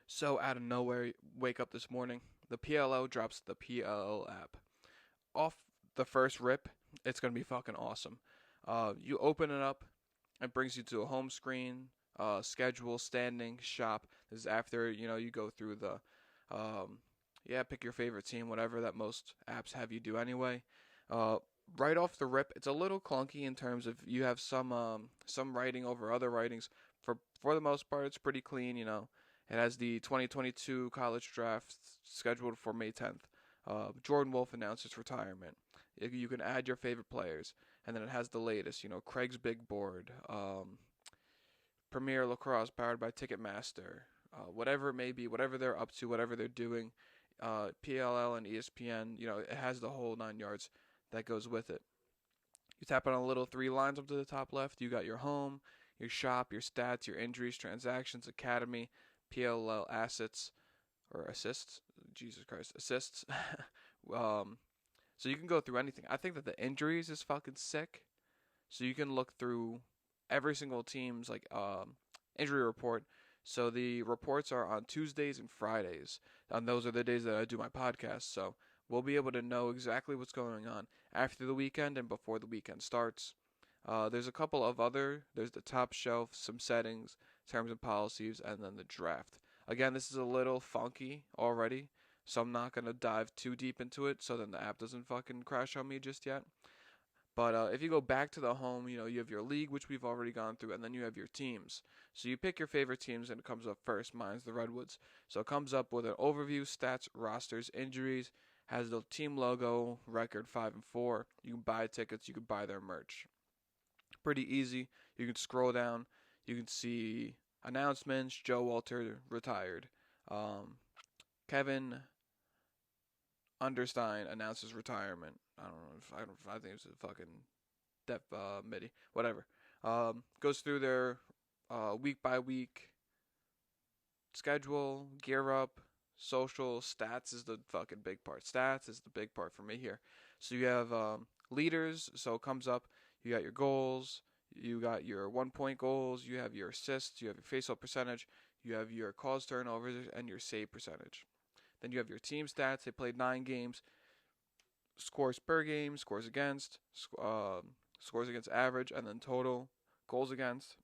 So out of nowhere, wake up this morning, the PLO drops the PLL app. Off the first rip, it's gonna be fucking awesome. You open it up, it brings you to a home screen, schedule, standing, shop. This is after you go through the, um, yeah, pick your favorite team, whatever that most apps have you do anyway. Uh, right off the rip, it's a little clunky in terms of you have some writing over other writings. For the most part, it's pretty clean. It has the 2022 college draft scheduled for May 10th. Jordan Wolf announced his retirement. You can add your favorite players, and then it has the latest. Craig's Big Board, Premier Lacrosse powered by Ticketmaster, whatever it may be, whatever they're up to, whatever they're doing. PLL and ESPN, it has the whole 9 yards that goes with it. You tap on a little three lines up to the top left. You got your home, your shop, your stats, your injuries, transactions, academy, PLL assets or assists. Jesus Christ, assists. um, so you can go through anything. I think that the injuries is fucking sick. So you can look through every single team's injury report. So the reports are on Tuesdays and Fridays, and those are the days that I do my podcast. So we'll be able to know exactly what's going on after the weekend and before the weekend starts. There's a couple of there's the top shelf, some settings, terms and policies, and then the draft. Again, this is a little funky already, so I'm not gonna dive too deep into it, so then the app doesn't fucking crash on me just yet. But if you go back to the home, you have your league, which we've already gone through, and then you have your teams. So you pick your favorite teams, and it comes up first. Mine's the Redwoods. So it comes up with an overview, stats, rosters, injuries, has the team logo, record 5-4. You can buy tickets, you can buy their merch. Pretty easy. You can scroll down, you can see announcements. Joe Walter retired. Um, Kevin Understein announces retirement. I don't know. I think it's a fucking Def MIDI, whatever. Goes through their week by week schedule, gear up, social, stats is the fucking big part. Stats is the big part for me here. So you have leaders, so it comes up, you got your goals, you got your 1 point goals, you have your assists, you have your faceoff percentage, you have your cause turnovers, and your save percentage. Then you have your team stats. They played 9 games, scores per game, scores against average, and then total goals against,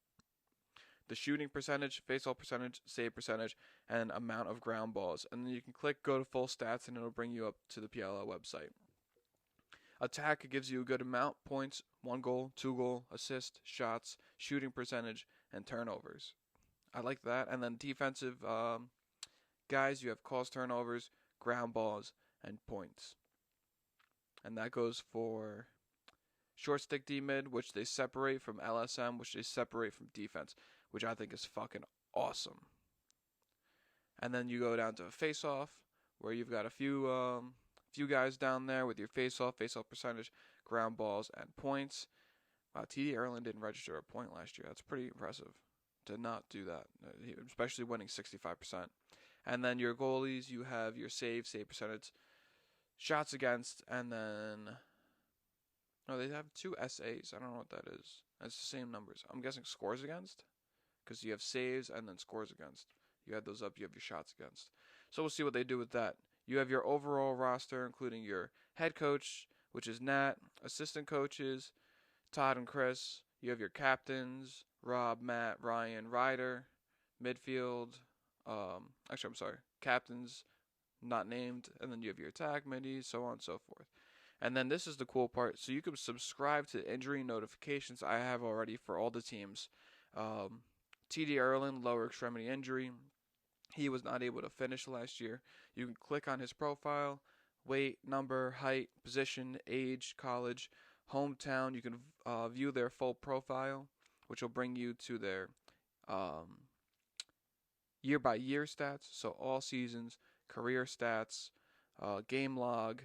the shooting percentage, faceoff percentage, save percentage, and amount of ground balls. And then you can click go to full stats, and it'll bring you up to the PLL website. Attack gives you a good amount: points, 1 goal, 2 goal, assist, shots, shooting percentage, and turnovers. I like that. And then defensive guys, you have calls, turnovers, ground balls, and points. And that goes for short stick D mid, which they separate from LSM, which they separate from defense, which I think is fucking awesome. And then you go down to face off, where you've got a few guys down there with your face off percentage, ground balls, and points. Wow, TD Erlin didn't register a point last year. That's pretty impressive to not do that, especially winning 65%. And then your goalies, you have your save percentage, shots against, and then no, they have two SAs. I don't know what that is. It's the same numbers. I'm guessing scores against, because you have saves and then scores against. You add those up, you have your shots against. So we'll see what they do with that. You have your overall roster, including your head coach, which is Nat, assistant coaches, Todd and Chris. You have your captains, Rob, Matt, Ryan, Ryder, midfield. I'm sorry, captains not named, and then you have your attack middies, so on and so forth. And then this is the cool part. So you can subscribe to injury notifications I have already for all the teams. TD Erlin, lower extremity injury. He was not able to finish last year. You can click on his profile, weight, number, height, position, age, college, hometown. You can view their full profile, which will bring you to their year by year stats. So all seasons, career stats, game log,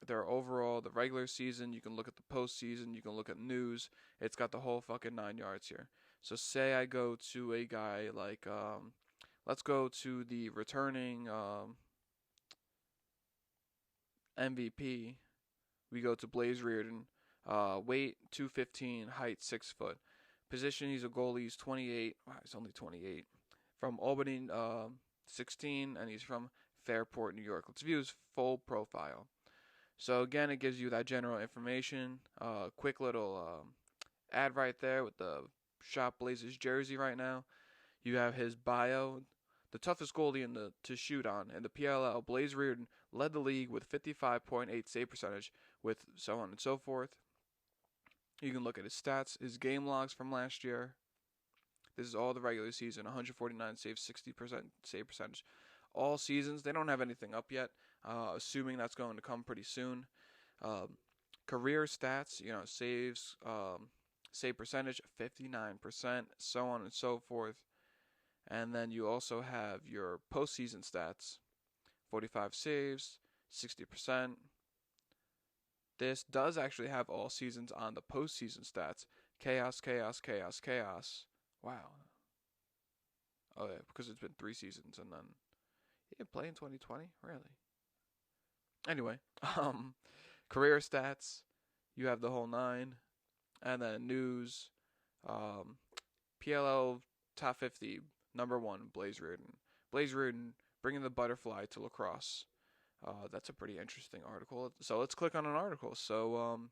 their overall, the regular season. You can look at the postseason. You can look at news. It's got the whole fucking 9 yards here. So say I go to a guy like, let's go to the returning MVP. We go to Blaze Reardon. Weight 215, height 6 foot. Position, he's a goalie. He's 28. Wow, he's only 28. From Albany, 16, and he's from Fairport, New York. Let's view his full profile. So again, it gives you that general information. Quick little ad right there with the Shop Blazers jersey right now. You have his bio. The toughest goalie to shoot on in the PLL, Blaze Reardon led the league with 55.8 save percentage, with so on and so forth. You can look at his stats, his game logs from last year. This is all the regular season, 149 saves, 60% save percentage. All seasons, they don't have anything up yet, assuming that's going to come pretty soon. Career stats, saves, save percentage, 59%, so on and so forth. And then you also have your postseason stats, 45 saves, 60%. This does actually have all seasons on the postseason stats. Chaos, chaos, chaos, chaos. Wow. Oh yeah, because it's been 3 seasons, and then he didn't play in 2020? Really? Anyway, career stats, you have the whole 9, and then news, PLL top 50, number 1, Blaze Reardon. Blaze Reardon bringing the butterfly to lacrosse. That's a pretty interesting article. So let's click on an article. So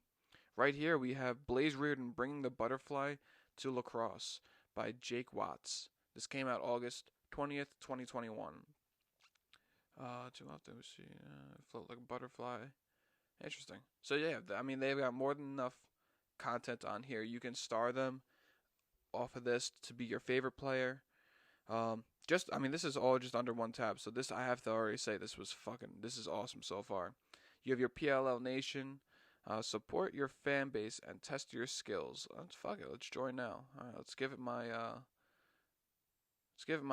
right here we have Blaze Reardon bringing the butterfly to lacrosse by Jake Watts. This came out August 20th, 2021. Float like a butterfly. Interesting. So yeah, they've got more than enough content on here. You can star them off of this to be your favorite player. This is all just under one tab. So this, I have to already say, this is awesome so far. You have your PLL Nation. Support your fan base and test your skills. Let's join now. All right, let's give it my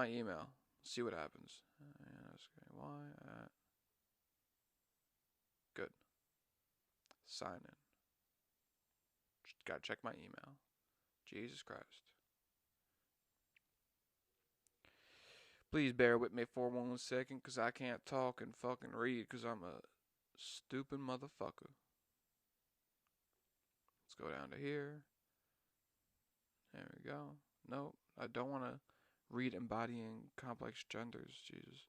email. See what happens. Good. Sign in. Just gotta check my email. Jesus Christ. Please bear with me for 1 second, because I can't talk and fucking read, because I'm a stupid motherfucker. Let's go down to here. There we go. Nope, I don't want to read embodying complex genders. Jesus.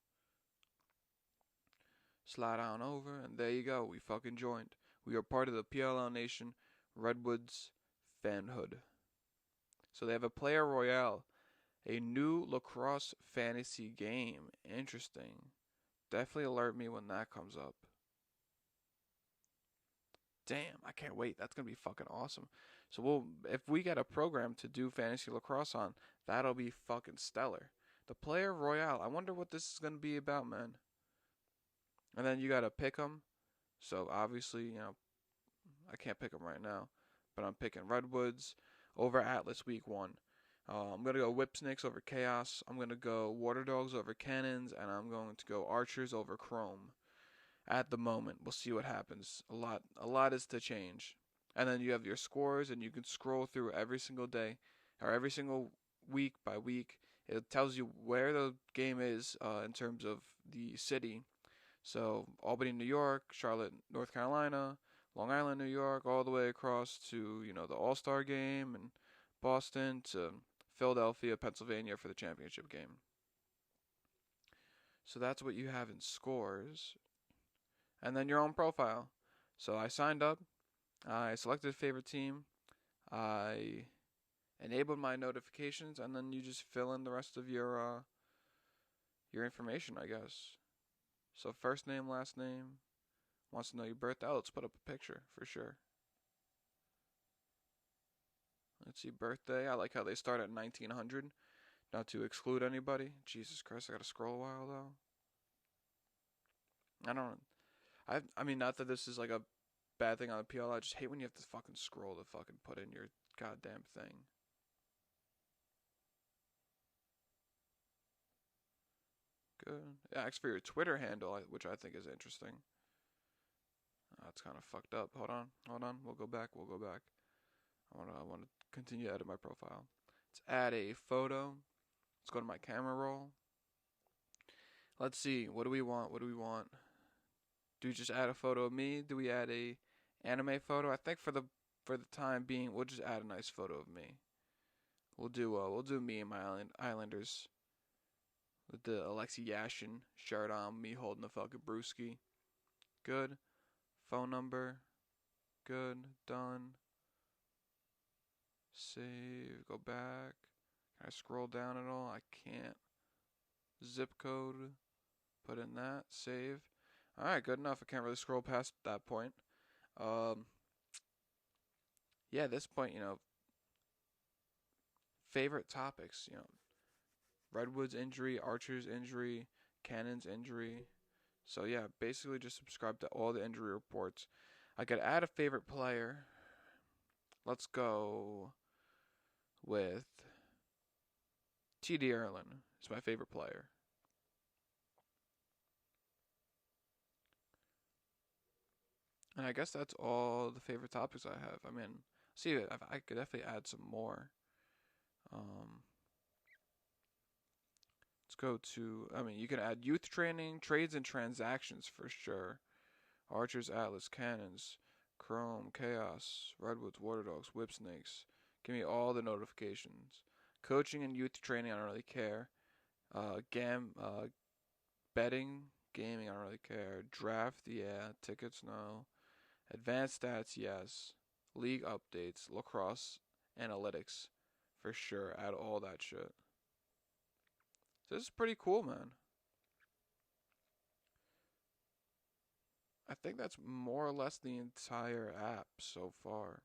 Slide on over, and there you go. We fucking joined. We are part of the PLL Nation Redwoods fanhood. So they have a Player Royale, a new lacrosse fantasy game. Interesting. Definitely alert me when that comes up. Damn, I can't wait. That's going to be fucking awesome. So if we get a program to do fantasy lacrosse on, that'll be fucking stellar. The Player Royale, I wonder what this is going to be about, man. And then you got to pick them. So obviously, I can't pick them right now, but I'm picking Redwoods over Atlas week 1. I'm going to go Whip Snakes over Chaos. I'm going to go Water Dogs over Cannons, and I'm going to go Archers over Chrome. At the moment, we'll see what happens. A lot is to change. And then you have your scores, and you can scroll through every single day, or every single week by week. It tells you where the game is in terms of the city. So Albany, New York, Charlotte, North Carolina, Long Island, New York, all the way across to, the All-Star game, and Boston to Philadelphia, Pennsylvania for the championship game. So that's what you have in scores. And then your own profile. So I signed up. I selected a favorite team. I enabled my notifications, and then you just fill in the rest of your information, I guess. So first name, last name. Wants to know your birthday. Oh, let's put up a picture for sure. Let's see, birthday. I like how they start at 1900. Not to exclude anybody. Jesus Christ, I gotta scroll a while though. I mean, not that this is like a bad thing on the PL. I just hate when you have to fucking scroll to fucking put in your goddamn thing. Good. It asks for your Twitter handle, which I think is interesting. That's kind of fucked up. Hold on. We'll go back. I want to continue to edit my profile. Let's add a photo. Let's go to my camera roll. Let's see. What do we want? Do we just add a photo of me? Do we add a anime photo? I think for the time being, we'll just add a nice photo of me. We'll do me and my Islanders with the Alexei Yashin shirt on, me holding the fucking brewski. Good. Phone number. Good. Done. Save. Go back. Can I scroll down at all? I can't. Zip code. Put in that. Save. Alright, good enough. I can't really scroll past that point. Yeah, at this point, favorite topics, Redwood's injury, Archer's injury, Cannon's injury. So yeah, basically just subscribe to all the injury reports. I could add a favorite player. Let's go with TD Erlin. He's my favorite player. And I guess that's all the favorite topics I have. I mean, see, I could definitely add some more. Um, let's go to, you can add youth training, trades, and transactions for sure. Archers, Atlas, Cannons, Chrome, Chaos, Redwoods, Water Dogs, Whip Snakes. Give me all the notifications. Coaching and youth training, I don't really care. Betting, gaming, I don't really care. Draft, yeah. Tickets, no. Advanced stats, yes. League updates, lacrosse, analytics, for sure. Add all that shit. So this is pretty cool, man. I think that's more or less the entire app so far.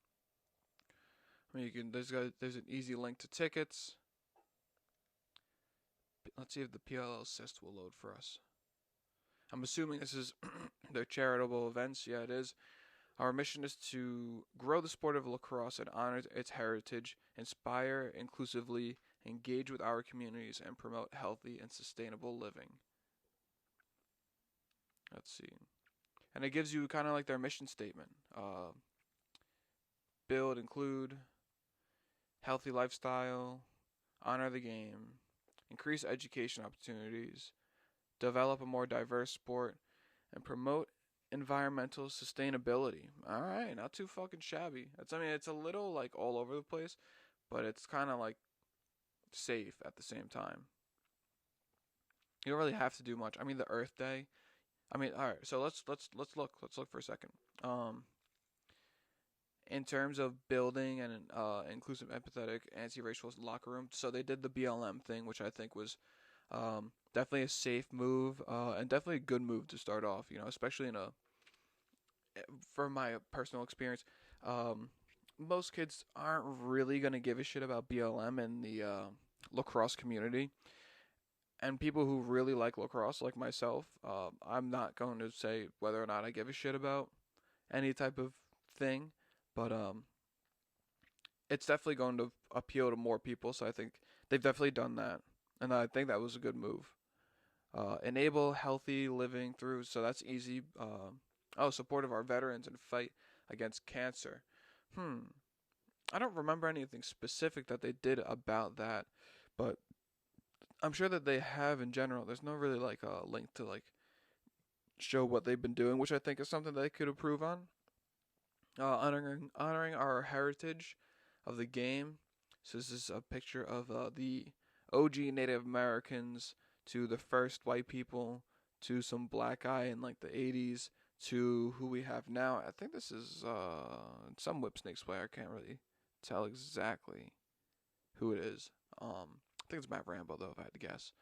There's an easy link to tickets. Let's see if the PLL Assist will load for us. I'm assuming this is their charitable events. Yeah, it is. Our mission is to grow the sport of lacrosse and honor its heritage, inspire inclusively, engage with our communities, and promote healthy and sustainable living. Let's see. And it gives you kind of like their mission statement. Build, include, healthy lifestyle, honor the game, increase education opportunities, develop a more diverse sport, and promote environmental sustainability. All right, not too fucking shabby. It's a little like all over the place, but it's kind of like safe at the same time. You don't really have to do much. The Earth Day. All right. So let's look. Let's look for a second. In terms of building an inclusive, empathetic, anti-racial locker room, so they did the BLM thing, which I think was definitely a safe move and definitely a good move to start off. Especially from my personal experience, most kids aren't really gonna give a shit about BLM in the lacrosse community. And people who really like lacrosse, like myself, I'm not going to say whether or not I give a shit about any type of thing, but it's definitely going to appeal to more people. So I think they've definitely done that, and I think that was a good move. Enable healthy living through, so that's easy. Support of our veterans and fight against cancer. I don't remember anything specific that they did about that, but I'm sure that they have in general. There's no really like a link to like show what they've been doing, which I think is something they could improve on. Honoring our heritage of the game. So this is a picture of the OG Native Americans to the first white people to some black guy in like the 80s to who we have now. I think this is some Whip Snakes player. I can't really tell exactly who it is. I think it's Matt Rambo though, if I had to guess.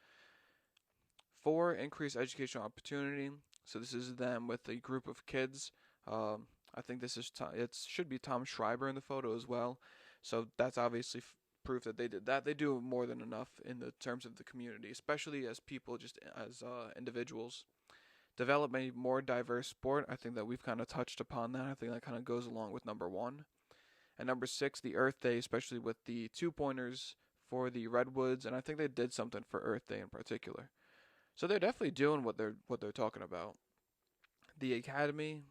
4, increase educational opportunity. So this is them with a group of kids. I think it should be Tom Schreiber in the photo as well. So that's obviously proof that they did that. They do more than enough in the terms of the community, especially as people, just as individuals. Develop a more diverse sport. I think that we've kind of touched upon that. I think that kind of goes along with number 1. And number 6, the Earth Day, especially with the 2-pointers for the Redwoods, and I think they did something for Earth Day in particular. So they're definitely doing what they're talking about. The Academy,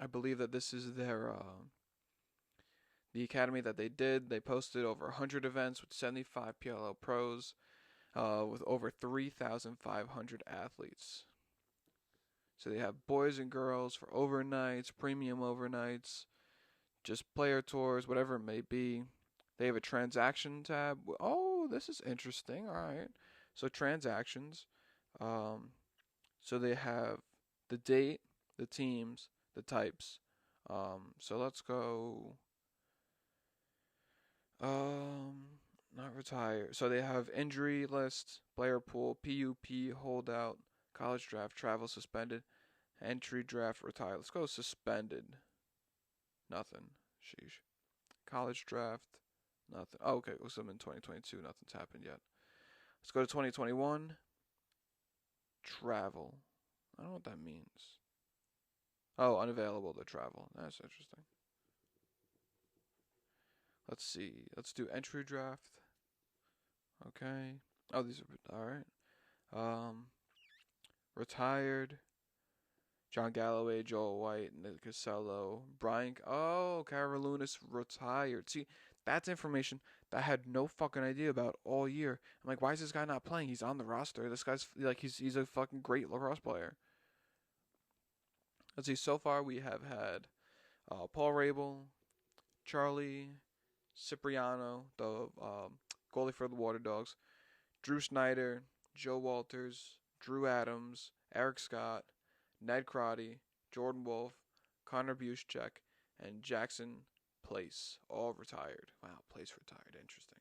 I believe that this is their the academy that they did. They posted over 100 events with 75 PLL pros, with over 3,500 athletes. So they have boys and girls for overnights, premium overnights, just player tours, whatever it may be. They have a transaction tab. Oh, this is interesting. All right. So transactions. So they have the date, the teams, the types. So let's go. Not retire. So they have injury list, player pool, PUP, holdout, college draft, travel suspended, entry draft, retire. Let's go suspended. Nothing. Sheesh. College draft, nothing. Oh, okay. So I'm in 2022. Nothing's happened yet. Let's go to 2021. Travel. I don't know what that means. Oh, unavailable to travel. That's interesting. Let's see. Let's do entry draft. Okay. Oh, these are all right. Um, retired. John Galloway, Joel White, Nick Casello, Brian. Oh, Carolinus retired. See, that's information that I had no fucking idea about all year. I'm like, why is this guy not playing? He's on the roster. This guy's like, he's a fucking great lacrosse player. Let's see. So far, we have had Paul Rabel, Charlie Cipriano, the goalie for the Water Dogs, Drew Snyder, Joe Walters, Drew Adams, Eric Scott, Ned Crotty, Jordan Wolf, Connor Buszczyk, and Jackson Place, all retired. Wow, Place retired. Interesting.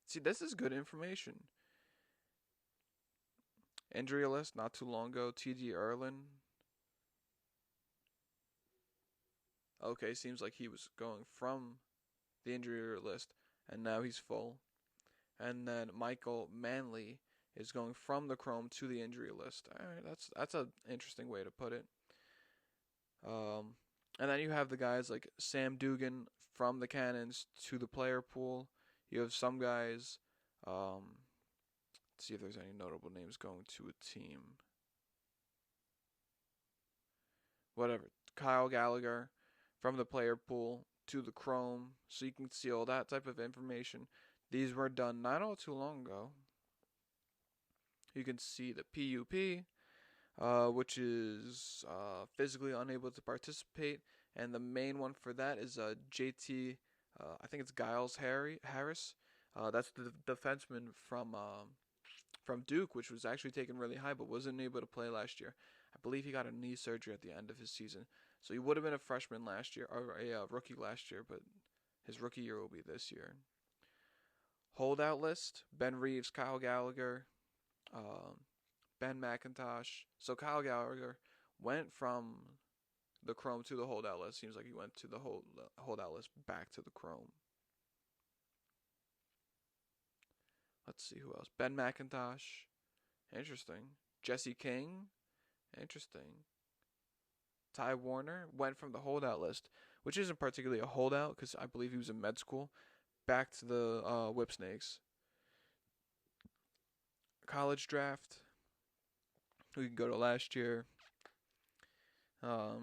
See, this is good information. Injury list not too long ago. T.G. Erlin. Okay, seems like he was going from the injury list, and now he's full. And then Michael Manley is going from the Chrome to the injury list. All right, that's an interesting way to put it. And then you have the guys like Sam Dugan from the Cannons to the player pool. You have some guys. Let's see if there's any notable names going to a team. Whatever. Kyle Gallagher from the player pool to the Chrome, so you can see all that type of information. These were done not all too long ago. You can see the PUP, which is physically unable to participate, and the main one for that is JT. I think it's Giles Harris. That's the defenseman from Duke, which was actually taken really high, but wasn't able to play last year. I believe he got a knee surgery at the end of his season, so he would have been a freshman last year or a rookie last year, but his rookie year will be this year. Holdout list: Ben Reeves, Kyle Gallagher, Ben McIntosh. So Kyle Gallagher went from the Chrome to the holdout list. Seems like he went to the holdout list back to the Chrome. Let's see who else. Ben McIntosh. Interesting. Jesse King. Interesting. Ty Warner went from the holdout list, which isn't particularly a holdout because I believe he was in med school, back to the Whipsnakes. College draft. We can go to last year. I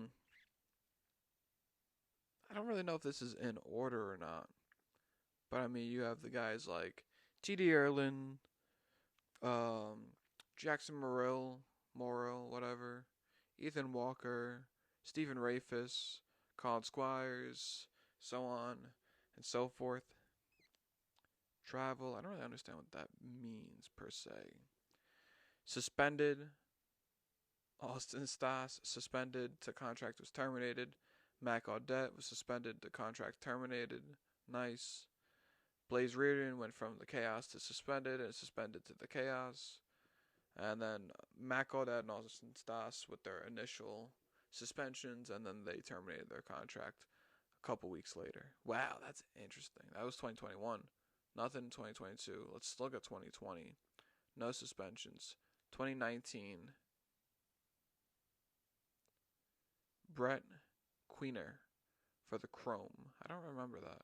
don't really know if this is in order or not. But I mean, you have the guys like T.D. Erlin, Jackson Morrill, whatever, Ethan Walker, Stephen Rafis, Colin Squires, so on and so forth. Travel, I don't really understand what that means per se. Suspended, Austin Stas, suspended to contract was terminated. Mac Audette was suspended to contract terminated. Nice. Blaze Reardon went from the Chaos to suspended and suspended to the Chaos. And then Mac Audette and Austin Stas with their initial suspensions, and then they terminated their contract a couple weeks later. Wow, that's interesting. That was 2021. Nothing in 2022. Let's look at 2020. No suspensions. 2019. Brett Queener for the Chrome. I don't remember that.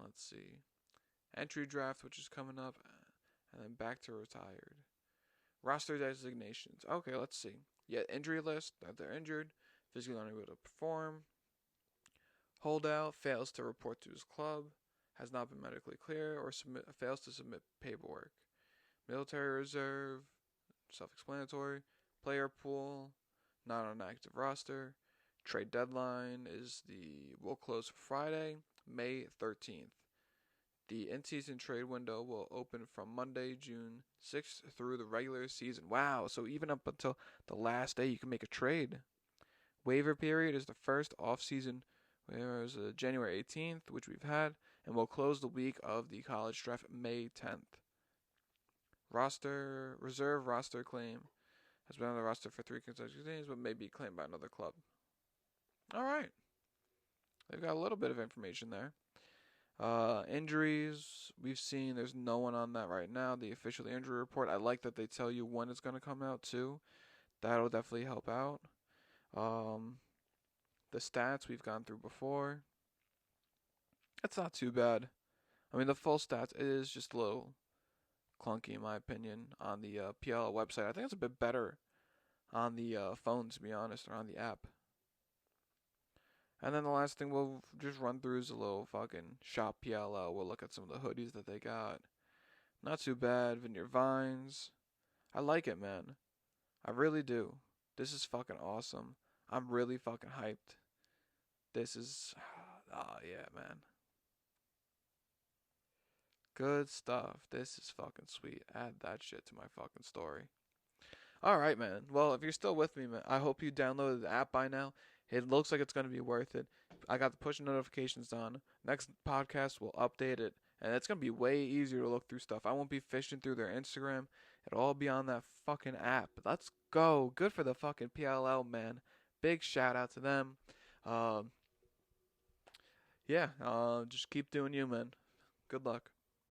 Let's see. Entry draft, which is coming up, and then back to retired. Roster designations. Okay, let's see. Yeah, injury list, that they're injured, physically unable to perform. Holdout, fails to report to his club, has not been medically clear, or fails to submit paperwork. Military reserve, self-explanatory. Player pool, not on an active roster. Trade deadline will close Friday, May 13th. The in-season trade window will open from Monday, June 6th through the regular season. Wow, so even up until the last day you can make a trade. Waiver period is the first off-season, whereas January 18th, which we've had, and will close the week of the college draft, May 10th. Reserve roster claim has been on the roster for 3 consecutive days, but may be claimed by another club. All right. They've got a little bit of information there. Injuries, we've seen there's no one on that right now. The official injury report, I like that they tell you when it's going to come out too. That'll definitely help out. The stats we've gone through before. That's not too bad. I mean, the full stats is just a little clunky in my opinion on the PLL website. I think it's a bit better on the phone, to be honest, or on the app. And then the last thing we'll just run through is a little fucking shop PLL. We'll look at some of the hoodies that they got. Not too bad. Vineyard Vines. I like it, man. I really do. This is fucking awesome. I'm really fucking hyped. This is... Oh, yeah, man. Good stuff. This is fucking sweet. Add that shit to my fucking story. Alright, man. Well, if you're still with me, man, I hope you downloaded the app by now. It looks like it's going to be worth it. I got the push notifications on. Next podcast, we'll update it. And it's going to be way easier to look through stuff. I won't be fishing through their Instagram. It'll all be on that fucking app. Let's go. Good for the fucking PLL, man. Big shout out to them. Just keep doing you, man. Good luck.